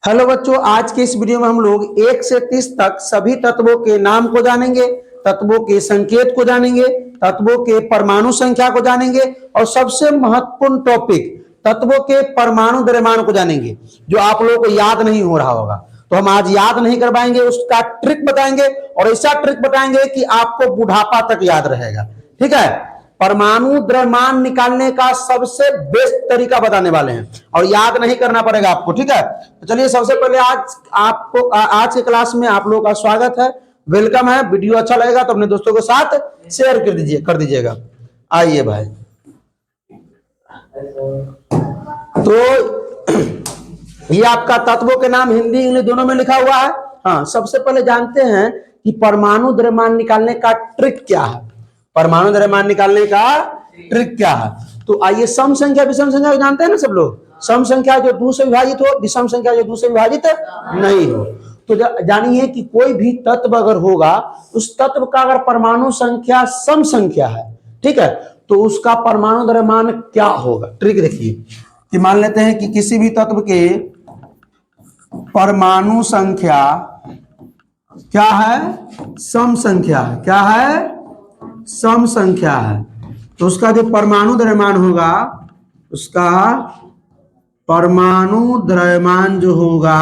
Hello बच्चों, आज के इस वीडियो में हम लोग 1 से 30 तक सभी तत्वों के नाम को जानेंगे, तत्वों के संकेत को जानेंगे, तत्वों के परमाणु संख्या को जानेंगे और सबसे महत्वपूर्ण टॉपिक तत्वों के परमाणु द्रव्यमान को जानेंगे, जो आप लोगों को याद नहीं हो रहा होगा। तो हम आज याद नहीं करवाएंगे, उसका ट्रिक बताएंगे और ऐसा ट्रिक बताएंगे कि आपको बुढ़ापा तक याद रहेगा। ठीक है, परमाणु द्रव्यमान निकालने का सबसे बेस्ट तरीका बताने वाले हैं और याद नहीं करना पड़ेगा आपको। ठीक है, तो चलिए सबसे पहले आज के क्लास में आप लोगों का स्वागत है, वेलकम है। वीडियो अच्छा लगेगा तो अपने दोस्तों के साथ शेयर कर दीजिएगा। आइए भाई, तो ये आपका तत्वों के नाम हिंदी इंग्लिश दोनों में लिखा हुआ है। हाँ, सबसे पहले जानते हैं कि परमाणु द्रव्यमान निकालने का ट्रिक क्या है। परमाणु द्रव्यमान निकालने का ट्रिक क्या है, तो आइए सम संख्या विषम संख्या जानते हैं ना सब लोग। सम संख्या जो 2 से विभाजित हो, विषम संख्या जो 2 से विभाजित नहीं हो। तो जानिए कि कोई भी तत्व अगर होगा, उस तत्व का अगर परमाणु संख्या सम संख्या है, ठीक है, तो उसका परमाणु द्रव्यमान क्या होगा। ट्रिक देखिए कि मान लेते हैं कि किसी भी तत्व के परमाणु संख्या क्या है, सम संख्या है। क्या है? सम संख्या है। तो उसका जो परमाणु द्रव्यमान होगा, उसका परमाणु द्रव्यमान जो होगा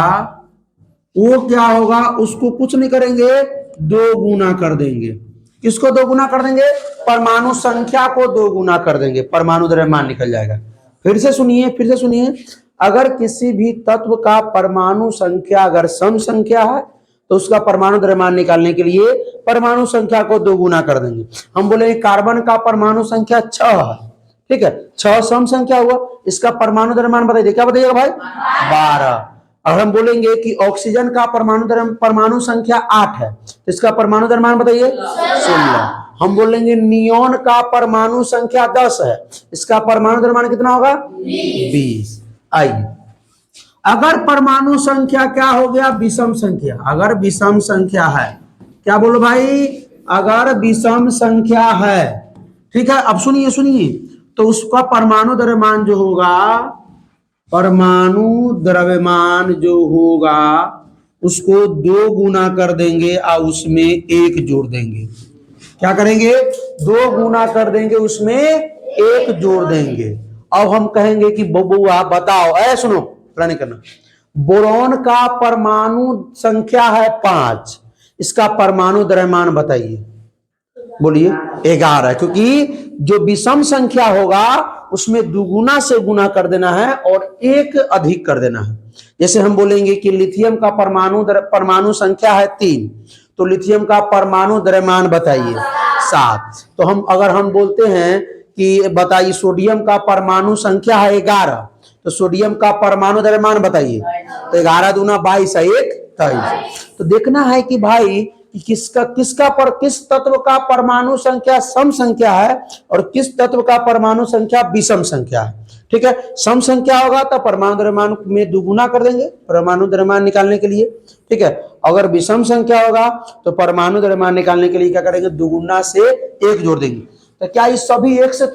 वो क्या होगा, उसको कुछ नहीं करेंगे, 2 गुना कर देंगे। किसको 2 गुना कर देंगे? परमाणु संख्या को 2 गुना कर देंगे, परमाणु द्रव्यमान निकल जाएगा। फिर से सुनिए, अगर किसी भी तत्व का परमाणु संख्या अगर सम संख्या है तो उसका परमाणु द्रव्यमान निकालने के लिए परमाणु संख्या को 2 गुना कर देंगे। हम बोले कार्बन का परमाणु संख्या 6 है, ठीक है, 6 सम संख्या हुआ, इसका परमाणु द्रव्यमान बताइए, क्या बताइएगा भाई? 12। और हम बोलेंगे कि ऑक्सीजन का परमाणु संख्या 8 है, तो इसका परमाणु द्रव्यमान बताइए 16। हम बोलेंगे नियोन का परमाणु संख्या 10 है, इसका परमाणु द्रव्यमान कितना होगा? 20। आइए, अगर परमाणु संख्या क्या हो गया? विषम संख्या। अगर विषम संख्या है, क्या बोलो भाई? अगर विषम संख्या है, ठीक है। अब सुनिए, तो उसका परमाणु द्रव्यमान जो होगा, परमाणु द्रव्यमान जो होगा उसको 2 गुना कर देंगे और उसमें 1 जोड़ देंगे। क्या करेंगे? 2 गुना कर देंगे, उसमें 1 जोड़ देंगे। अब हम कहेंगे कि बबुआ बताओ, सुनो, नहीं करना। बोरॉन का परमाणु संख्या है 5, इसका परमाणु द्रव्यमान बताइए। बोलिए 11, क्योंकि जो विषम संख्या होगा उसमें दुगुना से गुना कर देना है और 1 अधिक कर देना है। जैसे हम बोलेंगे कि लिथियम का परमाणु संख्या है 3, तो लिथियम का परमाणु द्रव्यमान बताइए 7। तो हम बोलते हैं कि बताइए सोडियम का परमाणु संख्या है 11, तो सोडियम का परमाणु द्रव्यमान बताइए। तो 11 दूना 22 है 1 23। तो देखना है कि भाई किस तत्व का परमाणु संख्या सम संख्या है और किस तत्व का परमाणु संख्या विषम संख्या है। ठीक है, सम संख्या होगा तो परमाणु द्रव्यमान में 2 गुना कर देंगे परमाणु द्रव्यमान निकालने के लिए। ठीक है, अगर विषम संख्या होगा तो परमाणु द्रव्यमान निकालने के लिए क्या करेंगे? 2 गुना से 1 जोड़ देंगे। तो क्या ये सभी 1 से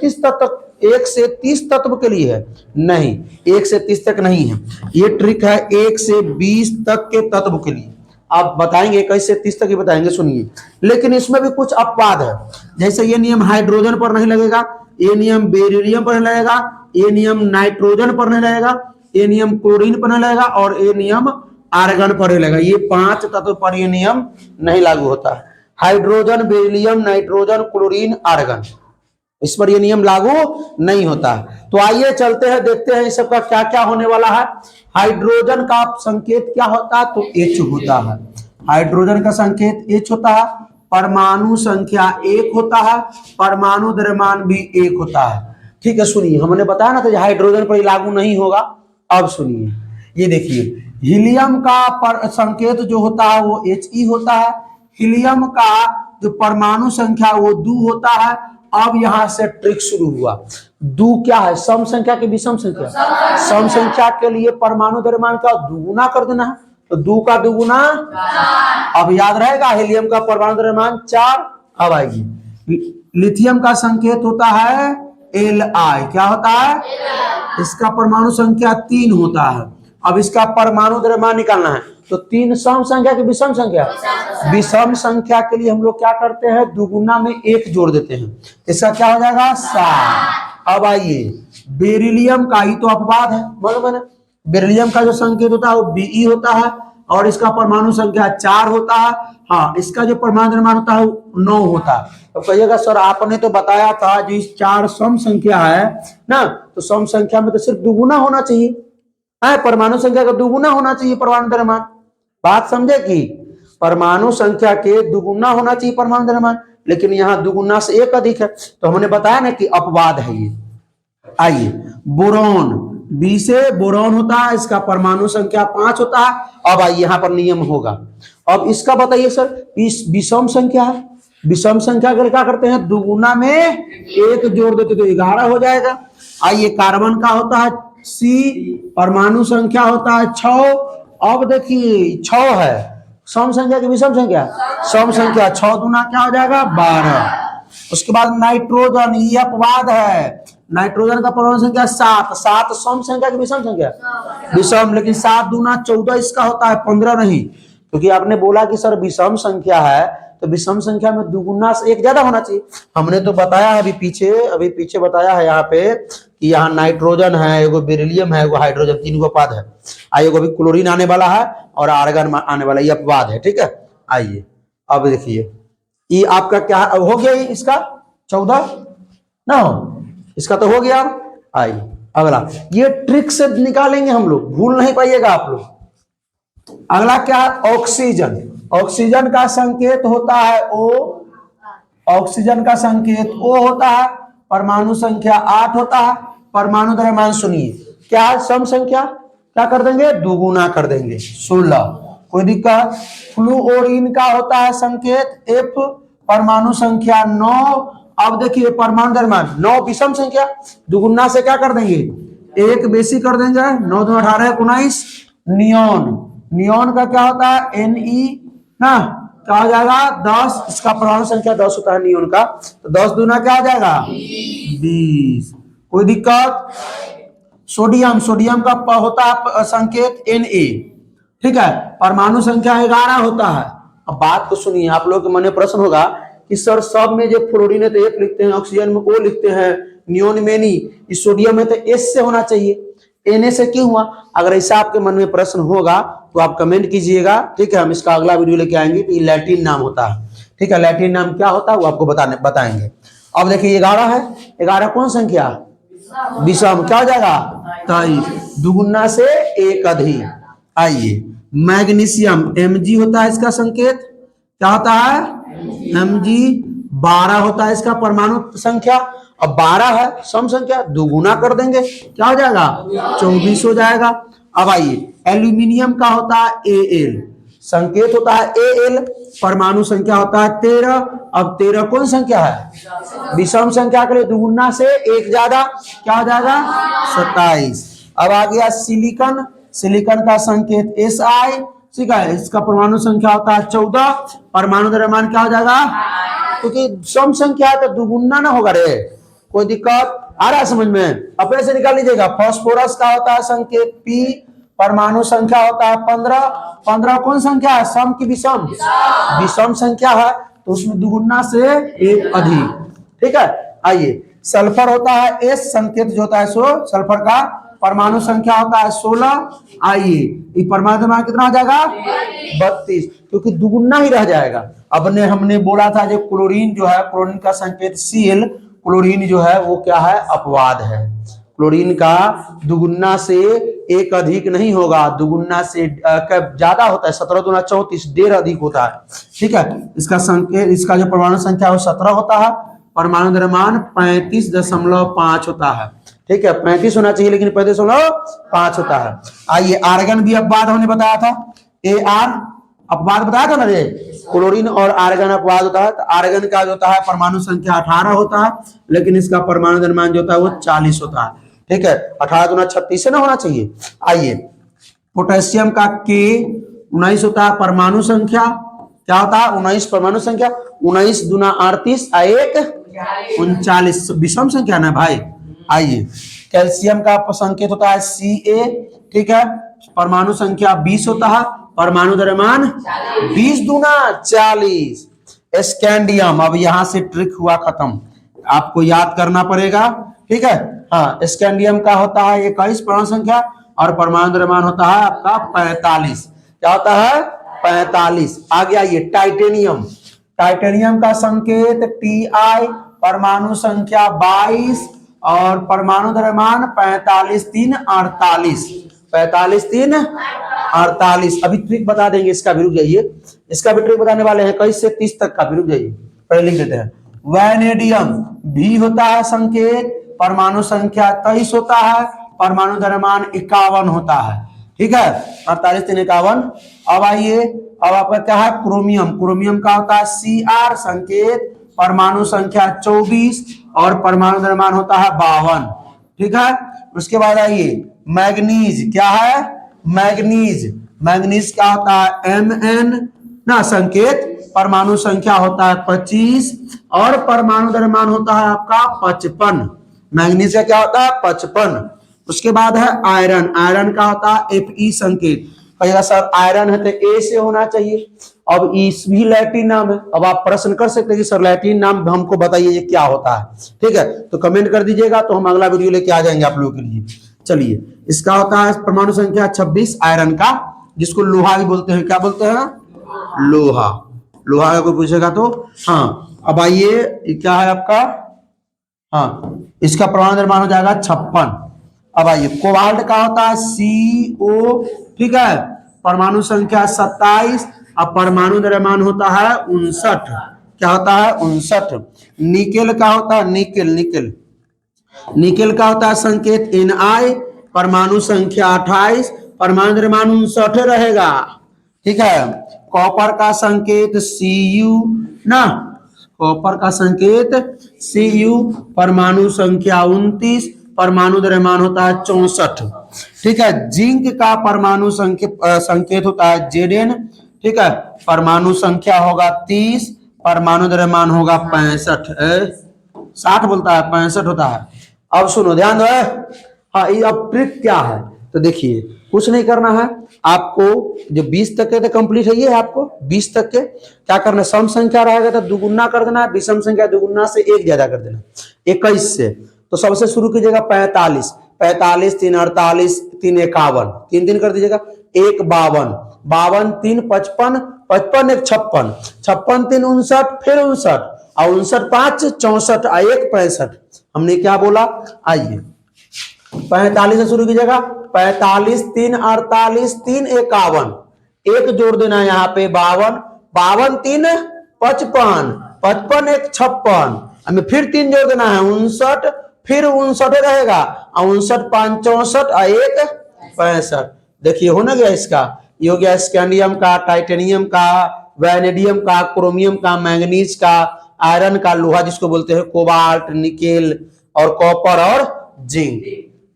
30 तत्व के लिए है? नहीं, 1 से 30 तक नहीं है। ये ट्रिक है 1 से 20 तक के तत्व के लिए। आप बताएंगे 21 से 30 तक ही बताएंगे, सुनिए। लेकिन इसमें भी कुछ अपवाद है, जैसे ये नियम हाइड्रोजन पर नहीं लगेगा, ये नियम बेरिलियम पर नहीं लगेगा, ये नियम नाइट्रोजन पर नहीं लगेगा, ये नियम क्लोरीन पर नहीं लगेगा और ये नियम आर्गन पर नहीं लगेगा। ये 5 तत्व पर ये नियम नहीं लागू होता है। Hydrogen, beryllium, nitrogen, chlorine, argon, इस पर ये नियम लागू नहीं होता है। तो आइए चलते हैं, देखते हैं इस सब का क्या क्या होने वाला है। हाइड्रोजन का संकेत क्या होता है? तो H होता है। हाइड्रोजन का संकेत H होता है, परमाणु संख्या 1 होता है, परमाणु द्रव्यमान भी 1 होता है। ठीक है, सुनिए, हमने बताया ना तो हाइड्रोजन पर लागू नहीं होगा। अब सुनिए, ये देखिए, हीलियम का संकेत जो होता है वो He होता है। हीलियम का जो परमाणु संख्या वो 2 होता है। अब यहां से ट्रिक शुरू हुआ। 2 क्या है? सम संख्या की विषम संख्या। सम संख्या के लिए परमाणु द्रव्यमान का 2 गुना कर देना है, तो 2 का 2 गुना 4। अब याद रहेगा, हीलियम का परमाणु द्रव्यमान 4। अब आएगी, लिथियम का संकेत होता है Li। क्या होता है? इसका परमाणु संख्या 3 होता है। अब इसका परमाणु द्रव्यमान निकालना है, तो 3 सम संख्या की विषम संख्या, विषम संख्या के लिए हम लोग क्या करते हैं, दुगुना में 1 जोड़ देते हैं, इसका क्या हो जाएगा 7। अब आइए बेरिलियम का ही तो अपवाद है, मालूम है, बेरिलियम का जो संकेत होता है वो Be होता है और इसका परमाणु संख्या 4 होता है। हाँ, इसका जो परमाणु द्रव्यमान होता है वो 9 होता है। तो कहिएगा सर आपने तो बताया था जो 4 सम संख्या है ना, तो सम संख्या में तो सिर्फ दुगुना होना चाहिए, परमाणु संख्या का दुगुना होना चाहिए परमाणु द्रव्यमान। बात समझे कि परमाणु संख्या के दुगुना होना चाहिए परमाणु द्रव्यमान, लेकिन यहाँ दुगुना से 1 अधिक है, तो हमने बताया ना कि अपवाद है ये। आइए बोरॉन, बी से बोरॉन होता है, इसका परमाणु संख्या 5 होता है। अब आइए यहाँ पर नियम होगा, अब इसका बताइए सर, इस विषम संख्या है, विषम संख्या के क्या करते हैं, दुगुना में 1 जोड़ देते तो 11 हो जाएगा। आइए कार्बन का होता है C, परमाणु संख्या होता है 6। अब देखिए 6 है सम संख्या की विषम संख्या, सम संख्या 6 दूना क्या हो जाएगा 12। उसके बाद नाइट्रोजन, ये अपवाद है, नाइट्रोजन का परमाणु संख्या 7, 7 सम संख्या की विषम संख्या, विषम, लेकिन 7 दूना 14 इसका होता है, 15 नहीं, क्योंकि आपने बोला कि सर विषम संख्या है तो विषम संख्या में दुगुना से 1 ज्यादा होना चाहिए। हमने तो बताया है अभी पीछे बताया है यहाँ पे कि यहाँ नाइट्रोजन है, एगो बेरिलियम है, एगो हाइड्रोजन, 3 गो अपवाद है। आइए अभी क्लोरीन आने वाला है और आर्गन आने वाला, ये अपवाद है, ठीक है। आइए अब देखिए ये आपका क्या हो गया, इसका 14 ना हो, इसका तो हो गया। आइए अगला, ये ट्रिक से निकालेंगे हम लोग, भूल नहीं पाइएगा आप लोग। अगला क्या, ऑक्सीजन, ऑक्सीजन का संकेत होता है O, ऑक्सीजन का संकेत O होता है, परमाणु संख्या 8 होता है, परमाणु द्रव्यमान सुनिए क्या, सम संख्या क्या कर देंगे, दुगुना कर देंगे 16, कोई दिक्कत। फ्लूओरीन का होता है संकेत F, परमाणु संख्या 9। अब देखिए परमाणु द्रव्यमान 9 विषम संख्या, दुगुना से क्या कर देंगे 1 बेसी कर देंगे, 9 2 18 19। नियोन, नियोन का क्या होता है Ne ना, क्या हो जाएगा 10, इसका परमाणु संख्या 10 होता है नियोन का, तो 10 दूना क्या हो जाएगा 20, कोई दिक्कत। सोडियम, सोडियम का होता है संकेत Na, ठीक है, परमाणु संख्या 11 होता है। अब बात को सुनिए, आप लोग के मन में प्रश्न होगा कि सर सब में जो फ्लोरीन है तो 1 लिखते हैं, ऑक्सीजन में O लिखते हैं, नियोन में नहीं, इस सोडियम में तो S से होना चाहिए, Na से क्यों हुआ। अगर ऐसा आपके मन में प्रश्न होगा तो आप कमेंट कीजिएगा, ठीक है, हम इसका अगला वीडियो लेके आएंगे। तो ये लैटिन नाम होता है, ठीक है, लैटिन नाम क्या होता है वो आपको बताएंगे। अब देखिए 11 है, 11 कौन संख्या, विषम, क्या हो जाएगा 23, दुगुना से 1 अधिक। आइए मैग्नीशियम, Mg होता है इसका संकेत, क्या होता है Mg, 12 होता है इसका परमाणु संख्या। अब 12 है सम संख्या, दुगुना कर देंगे क्या हो जाएगा 24 हो जाएगा। अब आइए एल्यूमिनियम का होता है Al, संकेत होता है Al, परमाणु संख्या होता है 13। अब 13 कौन संख्या है, विषम संख्या के लिए दुगुना से 1 ज्यादा, क्या हो जाएगा 27। अब आ गया सिलिकॉन, सिलिकॉन का संकेत Si, ठीक है, इसका परमाणु संख्या होता है 14, परमाणु द्रव्यमान क्या हो जाएगा, क्योंकि सम संख्या है तो दुगुना ना होगा रे, कोई दिक्कत आ रहा है समझ में, अपने से निकाल लीजिएगा। फास्फोरस का होता है संकेत P, परमाणु संख्या होता है 15, 15 कौन संख्या है, सम की विषम, विषम संख्या है तो उसमें दुगुना से 1 अधिक, ठीक है। आइए सल्फर होता है S, संकेत जो होता है सो सल्फर का, परमाणु संख्या होता है 16। आइए ये परमाणु द्रव्यमान कितना हो जाएगा 32, क्योंकि दुगुना ही रह जाएगा। अब ने हमने बोला था जो क्लोरीन जो है, क्लोरीन का संकेत Cl, क्लोरीन जो है वो क्या है, अपवाद है, क्लोरीन का दुगुना से 1 अधिक नहीं होगा, दुगुना से ज्यादा होता है, 17 दूना 34, 1.5 अधिक होता है, ठीक है। इसका संकेत, इसका जो परमाणु संख्या है वो 17 होता है, परमाणु द्रव्यमान 35.5 होता है, ठीक है, 35 होना चाहिए लेकिन 35.5 होता है। आइए आर्गन भी अपवाद हमने बताया था, Ar अपवाद बताया था ना रे, क्लोरीन और आर्गन अपवाद होता है। तो आर्गन का जो होता है परमाणु संख्या 18 होता है, लेकिन इसका परमाणु द्रव्यमान जो होता है वो 40 होता है, ठीक है, 18 दूना 36 से ना होना चाहिए। आइए पोटेशियम का K 19 होता है, परमाणु संख्या क्या होता है 19, परमाणु संख्या 19 दूना 38, 1 39, विषम संख्या ना भाई। आइए कैल्शियम का संकेत होता है Ca, ठीक है, परमाणु संख्या 20 होता है, परमाणु द्रव्यमान 20 दूना 40। स्कैंडियम, अब यहां से ट्रिक हुआ खत्म, आपको याद करना पड़ेगा, ठीक है। हाँ, स्कैंडियम का होता है 21 परमाणु संख्या और परमाणु द्रव्यमान होता है आपका 45। क्या होता है? 45। आगे आइए, टाइटेनियम। टाइटेनियम का संकेत Ti, परमाणु संख्या 22 और परमाणु द्रव्यमान 45 3 48। 45 3 48। अभी ट्रिक बता देंगे, इसका भी रुक जाइए, इसका भी ट्रिक बताने वाले हैं 21 से 30 तक का भी, रुक जाइए पहले लिख देते हैं। वैनेडियम भी होता है संकेत, परमाणु संख्या 23 होता है, परमाणु द्रव्यमान 51 होता है, ठीक है, 48 3 51। अब आइए, अब आपका क्या है? क्रोमियम। क्रोमियम का होता है Cr संकेत, परमाणु संख्या 24 और परमाणु द्रव्यमान होता है 52, ठीक है। उसके बाद आइए, मैग्नीज। क्या है? मैग्नीज। मैग्नीज क्या होता है? Mn ना संकेत, परमाणु संख्या होता है 25 और परमाणु द्रव्यमान होता है आपका 55। मैग्नीज का क्या होता है? 55। उसके बाद है आयरन। आयरन का होता है Fe संकेत। कहेगा सर आयरन है तो ए से होना चाहिए, अब इस भी लैटिन नाम है। अब आप प्रश्न कर सकते हैं कि सर लैटिन नाम हमको बताइए ये क्या होता है, ठीक है, तो कमेंट कर दीजिएगा, तो हम अगला वीडियो लेके आ जाएंगे आप लोगों के लिए। चलिए, इसका होता है परमाणु संख्या 26 आयरन का, जिसको लोहा भी बोलते हैं। क्या बोलते हैं? लोहा। लोहा का कोई पूछेगा तो हाँ। अब आइए, क्या है आपका? हाँ, इसका परमाणु द्रव्यमान हो जाएगा 56। अब आइए, कोबाल्ट का होता है CO, ठीक है, परमाणु संख्या 27 और परमाणु द्रव्यमान होता है 59। क्या होता है? 59। निकेल का होता है निकेल। निकेल निकेल का होता है संकेत Ni, परमाणु संख्या 28, परमाणु द्रव्यमान 59 रहेगा, ठीक है। कॉपर का संकेत Cu ना, कॉपर का संकेत Cu, परमाणु संख्या 29, परमाणु द्रव्यमान होता है 64, ठीक है। जिंक का परमाणु संकेत होता है Zn, ठीक है, परमाणु संख्या होगा 30, परमाणु द्रव्यमान होगा 65। 60 बोलता है, 65 होता है। अब सुनो, ध्यान दो। हाँ, ये अब ट्रिक क्या है तो देखिए, कुछ नहीं करना है आपको, जो 20 तक के तो कंप्लीट है, ये है आपको 20 तक के क्या करना है, सम संख्या रहेगा तो दुगुना कर देना, विषम संख्या दुगुना से एक ज्यादा कर देना 21 से। तो सबसे शुरू कीजिएगा 45, 45 3 48 3 51, 3 3 कर दीजिएगा, 1 52, 52 3 55, 55 1 56, 56 3 59, फिर 59 और 59 5 64 और 1 65। हमने क्या बोला? आइए 45 से शुरू कीजिएगा, 45 3 48 3 51, एक जोड़ देना है यहाँ पे 52, 52 3 55, 55 1 56, हमें फिर 3 जोड़ देना है 59, फिर 59 रहेगा और 59 5 64 और 1 65। देखिए हो ना गया इसका, ये हो गया स्कैंडियम का, टाइटेनियम का, वैनेडियम का, क्रोमियम का, मैंगनीज का, आयरन का, लोहा जिसको बोलते हैं कोबाल्ट, निकेल और कॉपर और जिंक।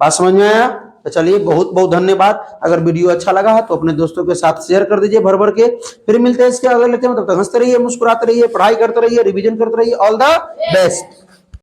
बात समझ में आया? तो चलिए, बहुत बहुत धन्यवाद। अगर वीडियो अच्छा लगा है तो अपने दोस्तों के साथ शेयर कर दीजिए भर भर के। फिर मिलते हैं इसके अगले लेक्चर में, तब तक हंसते रहिए, मुस्कुराते रहिए, पढ़ाई करते रहिए, रिवीजन करते रहिए। All the best.